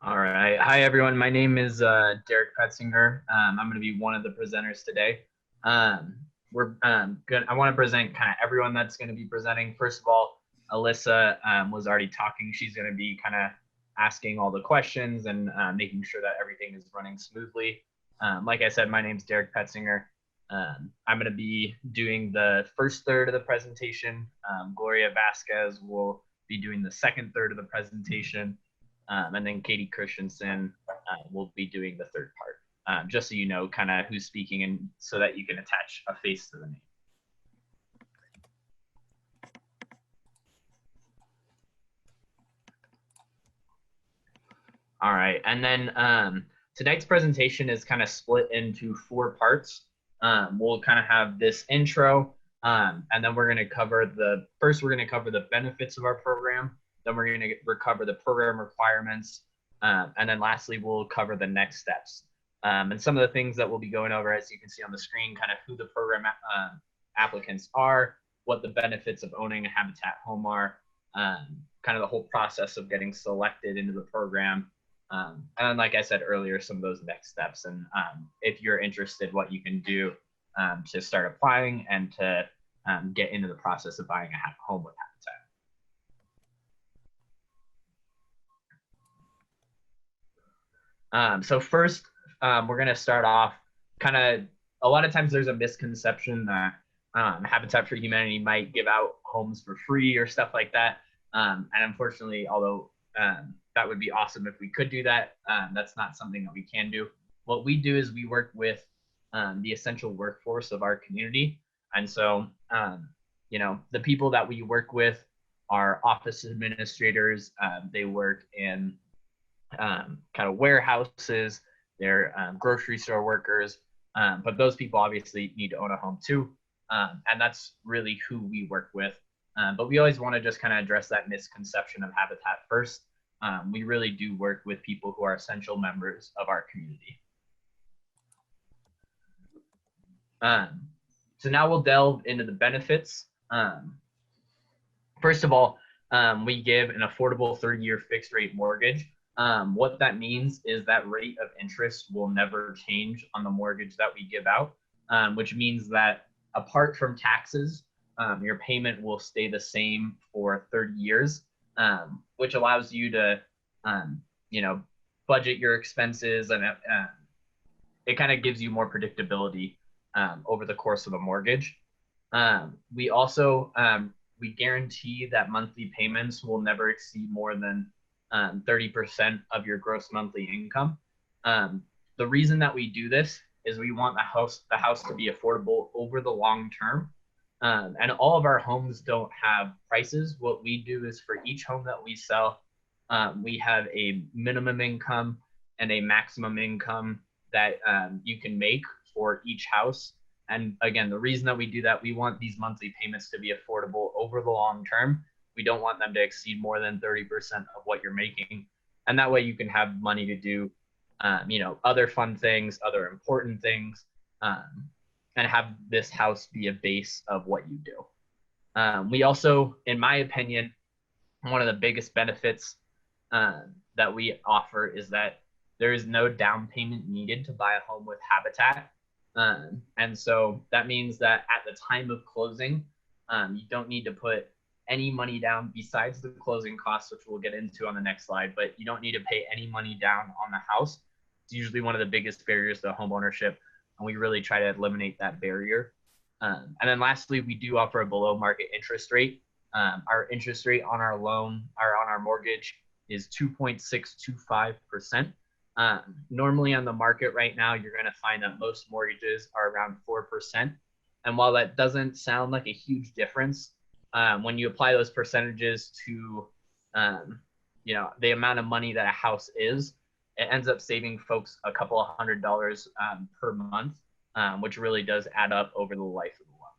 All right. Hi, everyone. My name is Derek Petzinger. I'm going to be one of the presenters today. We're good. I want to present kind of everyone that's going to be presenting. First of all, Alyssa was already talking. She's going to be kind of asking all the questions and making sure that everything is running smoothly. Like I said, my name is Derek Petzinger. I'm going to be doing the first third of the presentation. Gloria Vasquez will be doing the second third of the presentation. And then Katie Christensen will be doing the third part, just so you know kind of who's speaking and so that you can attach a face to the name. All right, and then tonight's presentation is kind of split into 4 parts. We'll kind of have this intro, and then we're going to cover we're going to cover the benefits of our program. Then we're going to cover the program requirements. And then lastly, we'll cover the next steps. And some of the things that we'll be going over, as you can see on the screen, kind of who the program applicants are, what the benefits of owning a Habitat home are, kind of the whole process of getting selected into the program. And then, like I said earlier, some of those next steps. And if you're interested, what you can do to start applying and to get into the process of buying a home with Habitat. So first, we're going to start off kind of, a lot of times there's a misconception that Habitat for Humanity might give out homes for free or stuff like that. And unfortunately, although that would be awesome if we could do that, that's not something that we can do. What we do is we work with the essential workforce of our community. And so, the people that we work with are office administrators. They work in kind of warehouses, they're grocery store workers, but those people obviously need to own a home too, and that's really who we work with. But we always want to just kind of address that misconception of Habitat first. We really do work with people who are essential members of our community. So now we'll delve into the benefits. First of all, we give an affordable 30-year fixed rate mortgage. What that means is that rate of interest will never change on the mortgage that we give out, which means that apart from taxes, your payment will stay the same for 30 years, which allows you to, budget your expenses, and it kind of gives you more predictability over the course of a mortgage. We also we guarantee that monthly payments will never exceed more than 30% of your gross monthly income. The reason that we do this is we want the house to be affordable over the long term. And all of our homes don't have prices. What we do is for each home that we sell, we have a minimum income and a maximum income that you can make for each house. And again, the reason that we do that, we want these monthly payments to be affordable over the long term. We don't want them to exceed more than 30% of what you're making. And that way you can have money to do, other fun things, other important things, and have this house be a base of what you do. We also, in my opinion, one of the biggest benefits that we offer is that there is no down payment needed to buy a home with Habitat. And so that means that at the time of closing, you don't need to put any money down besides the closing costs, which we'll get into on the next slide, but you don't need to pay any money down on the house. It's usually one of the biggest barriers to home ownership, and we really try to eliminate that barrier. And then lastly, we do offer a below market interest rate. Our interest rate on our loan or on our mortgage is 2.625%. Normally on the market right now, you're going to find that most mortgages are around 4%. And while that doesn't sound like a huge difference, when you apply those percentages to, the amount of money that a house is, it ends up saving folks a couple of $100 per month, which really does add up over the life of the loan.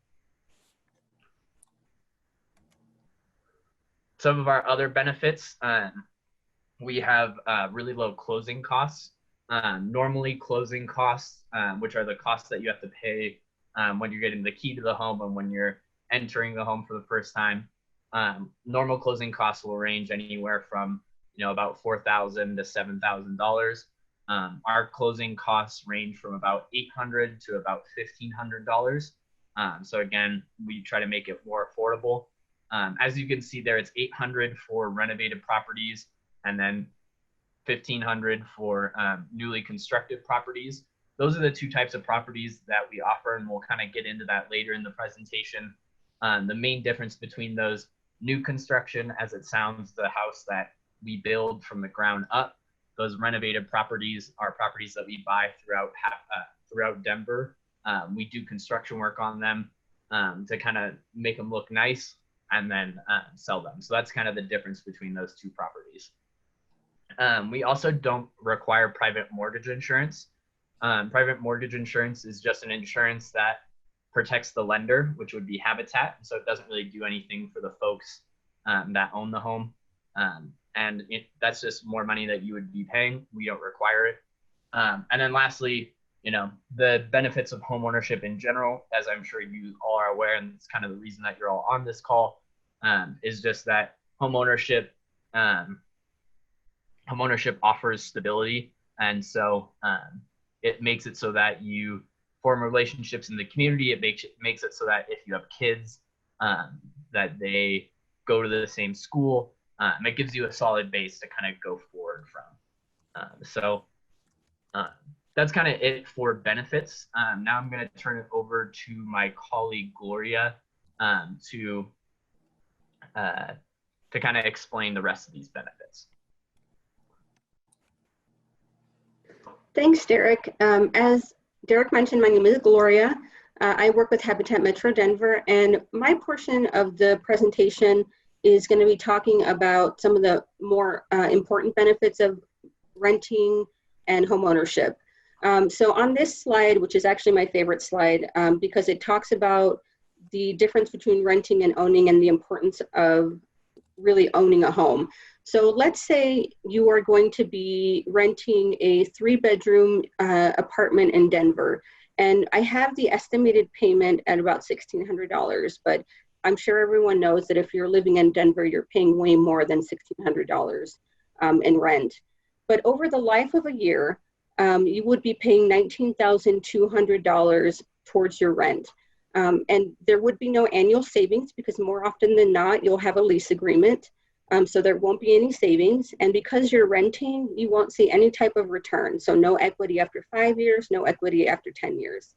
Some of our other benefits, we have really low closing costs. Normally closing costs, which are the costs that you have to pay when you're getting the key to the home and when you're entering the home for the first time. Normal closing costs will range anywhere from about $4,000 to $7,000. Our closing costs range from about $800 to about $1,500. So again, we try to make it more affordable. As you can see there, it's $800 for renovated properties, and then $1,500 for newly constructed properties. Those are the two types of properties that we offer, and we'll kind of get into that later in the presentation. The main difference between those: new construction, as it sounds, the house that we build from the ground up. Those renovated properties are properties that we buy throughout Denver. We do construction work on them to kind of make them look nice and then sell them. So that's kind of the difference between those two properties. We also don't require private mortgage insurance. Private mortgage insurance is just an insurance that protects the lender, which would be Habitat. So it doesn't really do anything for the folks that own the home. And that's just more money that you would be paying. We don't require it. And then lastly, the benefits of homeownership in general, as I'm sure you all are aware, and it's kind of the reason that you're all on this call, is just that homeownership offers stability. And so it makes it so that you form relationships in the community. It makes it so that if you have kids, that they go to the same school. It gives you a solid base to kind of go forward from. So that's kind of it for benefits. Now I'm going to turn it over to my colleague Gloria to kind of explain the rest of these benefits. Thanks, Derek. As Derek mentioned, my name is Gloria. I work with Habitat Metro Denver, and my portion of the presentation is going to be talking about some of the more important benefits of renting and homeownership. So on this slide, which is actually my favorite slide, because it talks about the difference between renting and owning and the importance of really owning a home. So let's say you are going to be renting a 3-bedroom apartment in Denver, and I have the estimated payment at about $1,600, but I'm sure everyone knows that if you're living in Denver, you're paying way more than $1,600 in rent. But over the life of a year, you would be paying $19,200 towards your rent. And there would be no annual savings because more often than not, you'll have a lease agreement. So there won't be any savings. And because you're renting, you won't see any type of return. So no equity after 5 years, no equity after 10 years.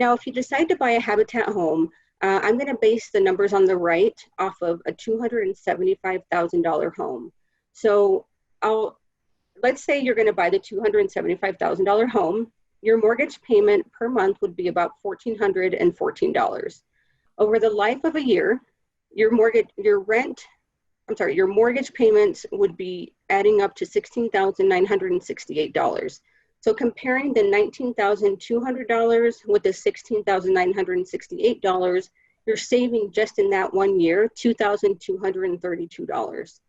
Now, if you decide to buy a Habitat home, I'm going to base the numbers on the right off of a $275,000 home. So let's say you're going to buy the $275,000 home. Your mortgage payment per month would be about $1,414. Over the life of a year, your mortgage payments would be adding up to $16,968. So comparing the $19,200 with the $16,968, you're saving just in that 1 year, $2,232.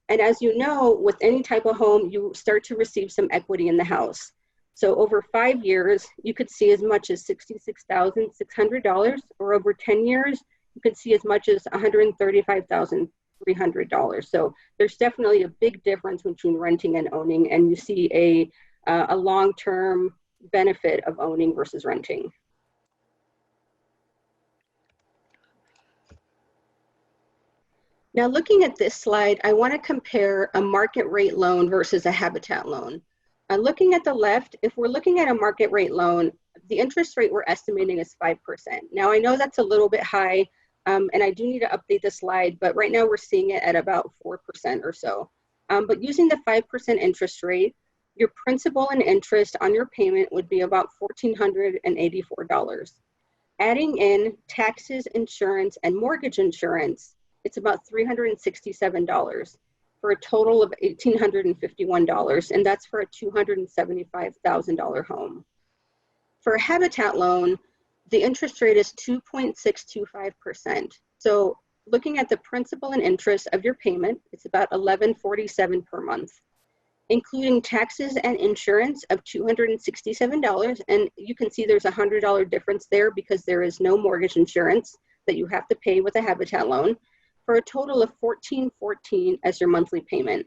And as you know, with any type of home, you start to receive some equity in the house. So over 5 years, you could see as much as $66,600, or over 10 years, you could see as much as $135,300. So there's definitely a big difference between renting and owning, and you see a long-term benefit of owning versus renting. Now, looking at this slide, I want to compare a market rate loan versus a Habitat loan. Looking at the left, if we're looking at a market rate loan, the interest rate we're estimating is 5%. Now, I know that's a little bit high, and I do need to update the slide, but right now we're seeing it at about 4% or so. But using the 5% interest rate, your principal and interest on your payment would be about $1,484. Adding in taxes, insurance, and mortgage insurance, it's about $367 for a total of $1,851, and that's for a $275,000 home. For a Habitat loan, the interest rate is 2.625%. So looking at the principal and interest of your payment, it's about $1,147 per month, including taxes and insurance of $267. And you can see there's a $100 difference there because there is no mortgage insurance that you have to pay with a Habitat loan, for a total of $1,414 as your monthly payment.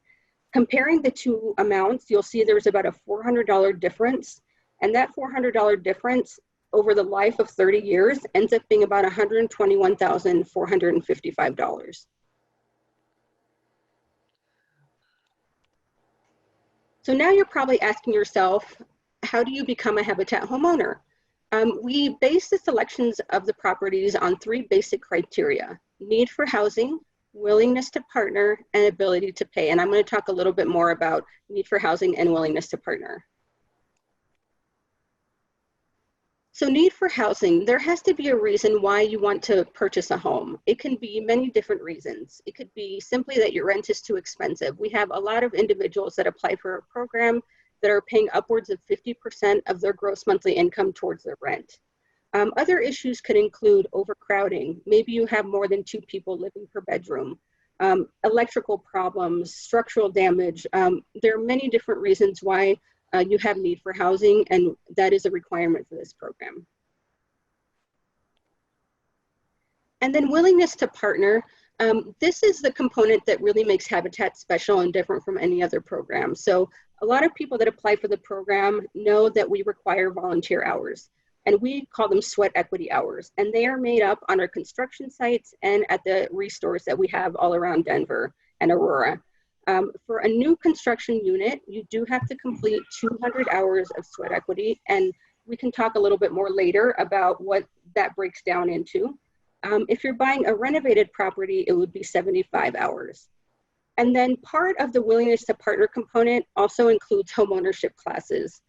Comparing the two amounts, you'll see there's about a $400 difference. And that $400 difference over the life of 30 years ends up being about $121,455. So now you're probably asking yourself, how do you become a Habitat homeowner? We base the selections of the properties on 3 basic criteria: need for housing, willingness to partner, and ability to pay. And I'm going to talk a little bit more about need for housing and willingness to partner. So need for housing, there has to be a reason why you want to purchase a home. It can be many different reasons. It could be simply that your rent is too expensive. We have a lot of individuals that apply for a program that are paying upwards of 50% of their gross monthly income towards their rent. Other issues could include overcrowding. Maybe you have more than 2 people living per bedroom. Electrical problems, structural damage. There are many different reasons why you have need for housing, and that is a requirement for this program. And then willingness to partner. This is the component that really makes Habitat special and different from any other program. So a lot of people that apply for the program know that we require volunteer hours, and we call them sweat equity hours. And they are made up on our construction sites and at the restores that we have all around Denver and Aurora. For a new construction unit, you do have to complete 200 hours of sweat equity, and we can talk a little bit more later about what that breaks down into. If you're buying a renovated property, it would be 75 hours. And then part of the willingness to partner component also includes homeownership classes.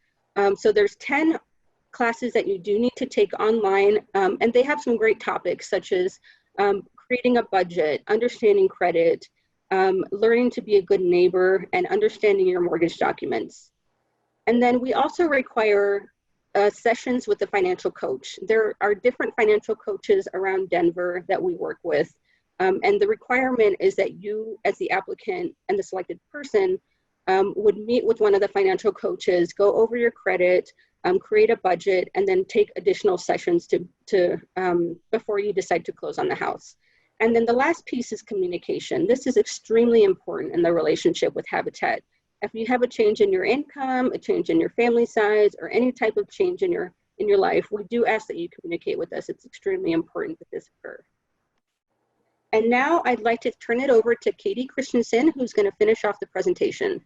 So there's 10 classes that you do need to take online, and they have some great topics such as creating a budget, understanding credit, learning to be a good neighbor, and understanding your mortgage documents. And then we also require sessions with the financial coach. There are different financial coaches around Denver that we work with. And the requirement is that you, as the applicant and the selected person, would meet with one of the financial coaches, go over your credit, create a budget, and then take additional sessions before you decide to close on the house. And then the last piece is communication. This is extremely important in the relationship with Habitat. If you have a change in your income, a change in your family size, or any type of change in your life, we do ask that you communicate with us. It's extremely important that this occur. And now I'd like to turn it over to Katie Christensen, who's going to finish off the presentation.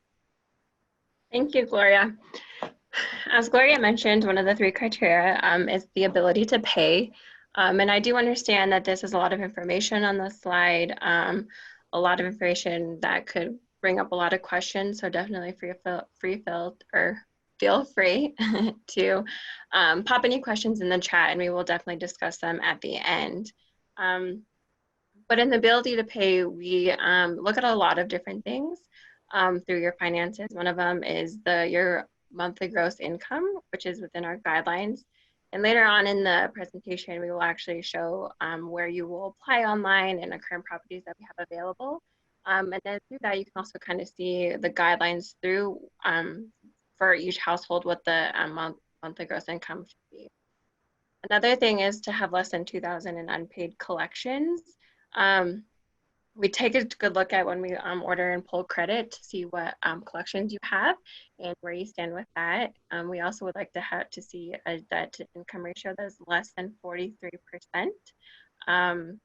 Thank you, Gloria. As Gloria mentioned, one of the 3 criteria is the ability to pay. And I do understand that this is a lot of information on the slide, a lot of information that could bring up a lot of questions. So definitely feel free to pop any questions in the chat, and we will definitely discuss them at the end. But in the ability to pay, we look at a lot of different things through your finances. One of them is your monthly gross income, which is within our guidelines. And later on in the presentation, we will actually show where you will apply online and the current properties that we have available. And then through that, you can also kind of see the guidelines through for each household what the monthly gross income should be. Another thing is to have less than 2,000 in unpaid collections. We take a good look at when we order and pull credit to see what collections you have and where you stand with that. We also would like to see a debt to income ratio that is less than 43%,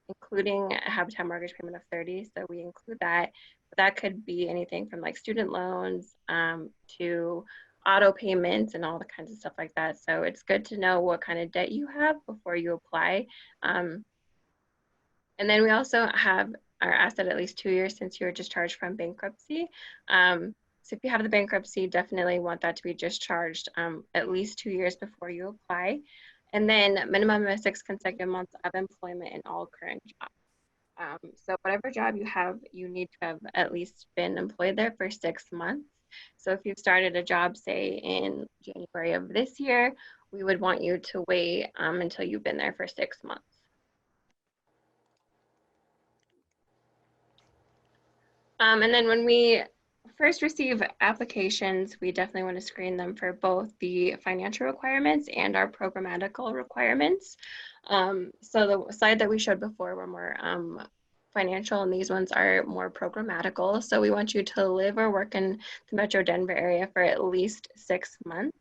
including a Habitat mortgage payment of 30. So we include that. But that could be anything from like student loans to auto payments and all the kinds of stuff like that. So it's good to know what kind of debt you have before you apply. And then we also are asked that at least 2 years since you were discharged from bankruptcy. So if you have the bankruptcy, definitely want that to be discharged at least 2 years before you apply. And then minimum of 6 consecutive months of employment in all current jobs. So whatever job you have, you need to have at least been employed there for 6 months. So if you've started a job, say in January of this year, we would want you to wait until you've been there for 6 months. And then when we first receive applications, we definitely want to screen them for both the financial requirements and our programmatical requirements. So the slide that we showed before, were more financial, and these ones are more programmatical. So we want you to live or work in the Metro Denver area for at least 6 months.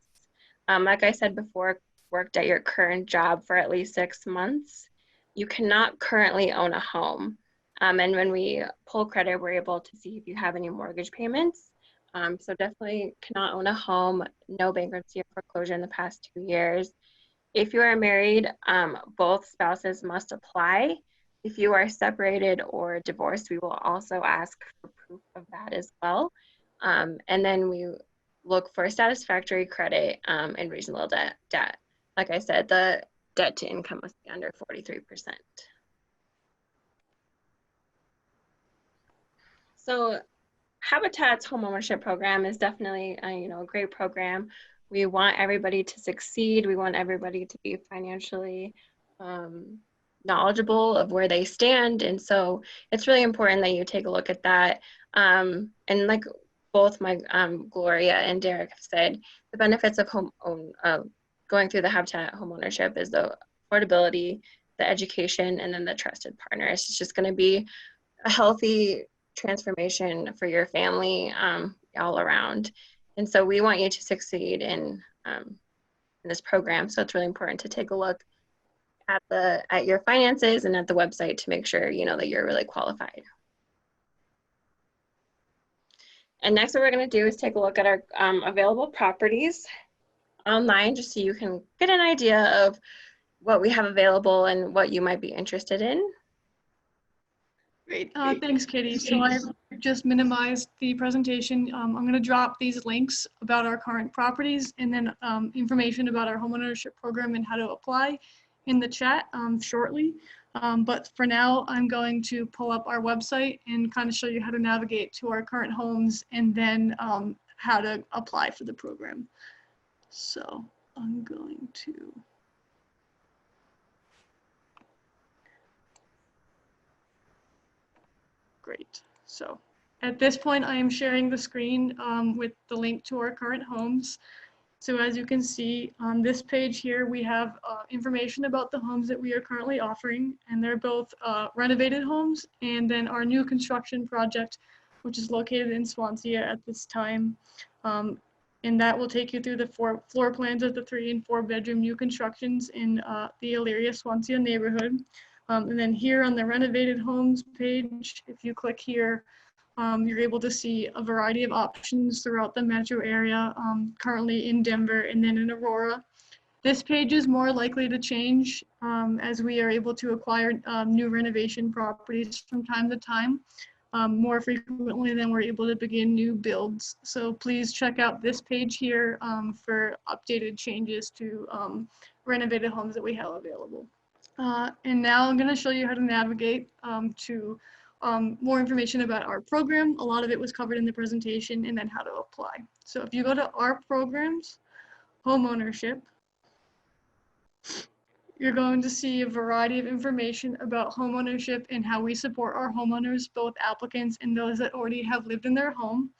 Like I said before, worked at your current job for at least 6 months. You cannot currently own a home. And when we pull credit, we're able to see if you have any mortgage payments. So definitely cannot own a home, no bankruptcy or foreclosure in the past 2 years. If you are married, both spouses must apply. If you are separated or divorced, we will also ask for proof of that as well. And then we look for satisfactory credit and reasonable debt. Like I said, the debt to income must be under 43%. So Habitat's homeownership program is definitely a great program. We want everybody to succeed. We want everybody to be financially knowledgeable of where they stand. And so it's really important that you take a look at that. And like both my Gloria and Derek have said, the benefits of going through the Habitat homeownership is the affordability, the education, and then the trusted partners. It's just going to be a healthy transformation for your family all around. And so we want you to succeed in this program. So it's really important to take a look at your finances and at the website to make sure that you're really qualified. And next what we're going to do is take a look at our available properties online, just so you can get an idea of what we have available and what you might be interested in. Great, thanks, Katie. So I've just minimized the presentation. I'm going to drop these links about our current properties and then information about our homeownership program and how to apply in the chat shortly. But for now, I'm going to pull up our website and kind of show you how to navigate to our current homes and then how to apply for the program. So I'm going to. Great. So at this point, I am sharing the screen with the link to our current homes. So as you can see on this page here, we have information about the homes that we are currently offering, and they're both renovated homes and then our new construction project, which is located in Swansea at this time. And that will take you through the floor plans of the 3 and 4 bedroom new constructions in the Elyria Swansea neighborhood. And then here on the renovated homes page, if you click here, you're able to see a variety of options throughout the metro area, currently in Denver and then in Aurora. This page is more likely to change as we are able to acquire new renovation properties from time to time, more frequently than we're able to begin new builds. So please check out this page here for updated changes to renovated homes that we have available. And now I'm going to show you how to navigate to more information about our program. A lot of it was covered in the presentation, and then how to apply. So if you go to our programs, homeownership, you're going to see a variety of information about homeownership and how we support our homeowners, both applicants and those that already have lived in their home.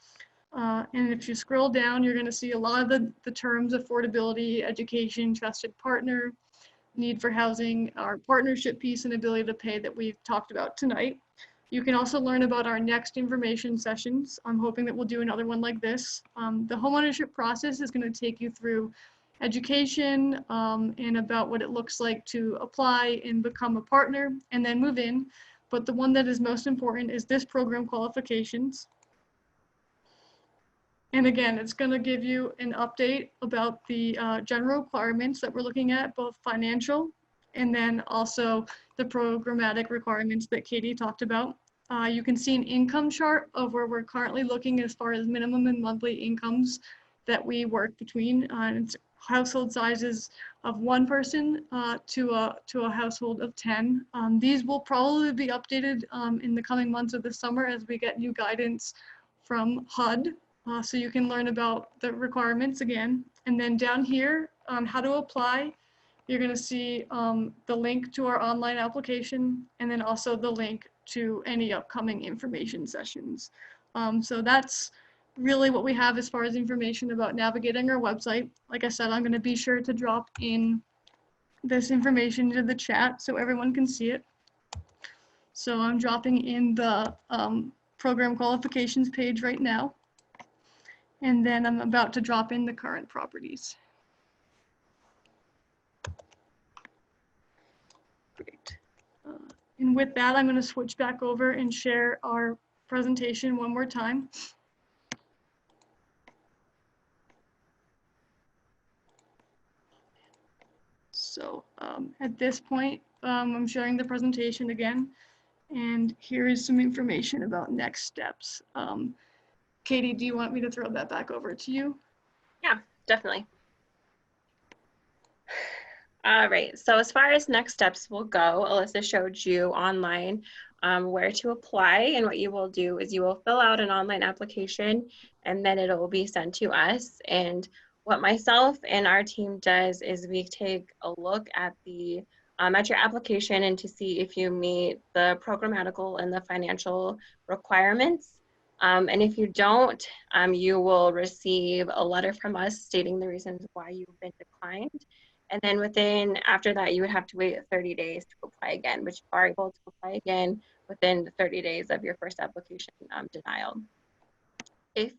And if you scroll down, you're going to see a lot of the terms: affordability, education, trusted partner, need for housing, our partnership piece, and ability to pay that we've talked about tonight. You can also learn about our next information sessions. I'm hoping that we'll do another one like this. The homeownership process is going to take you through education and about what it looks like to apply and become a partner and then move in. But the one that is most important is this program qualifications. And again, it's going to give you an update about the general requirements that we're looking at, both financial and then also the programmatic requirements that Katie talked about. You can see an income chart of where we're currently looking as far as minimum and monthly incomes that we work between. It's household sizes of 1 person to a household of 10. These will probably be updated in the coming months of the summer as we get new guidance from HUD. So you can learn about the requirements again. And then down here on how to apply, you're going to see the link to our online application and then also the link to any upcoming information sessions. So that's really what we have as far as information about navigating our website. Like I said, I'm going to be sure to drop in this information into the chat so everyone can see it. So I'm dropping in the program qualifications page right now. And then I'm about to drop in the current properties. Great. And with that, I'm going to switch back over and share our presentation one more time. So at this point, I'm sharing the presentation again. And here is some information about next steps. Katie, do you want me to throw that back over to you? Yeah, definitely. All right, so as far as next steps will go, Alyssa showed you online where to apply, and what you will do is you will fill out an online application and then it will be sent to us. And what myself and our team does is we take a look at the at your application and to see if you meet the programmatical and the financial requirements. And if you don't, you will receive a letter from us stating the reasons why you've been declined. And then after that, you would have to wait 30 days to apply again, which you are able to apply again within the 30 days of your first application denial. If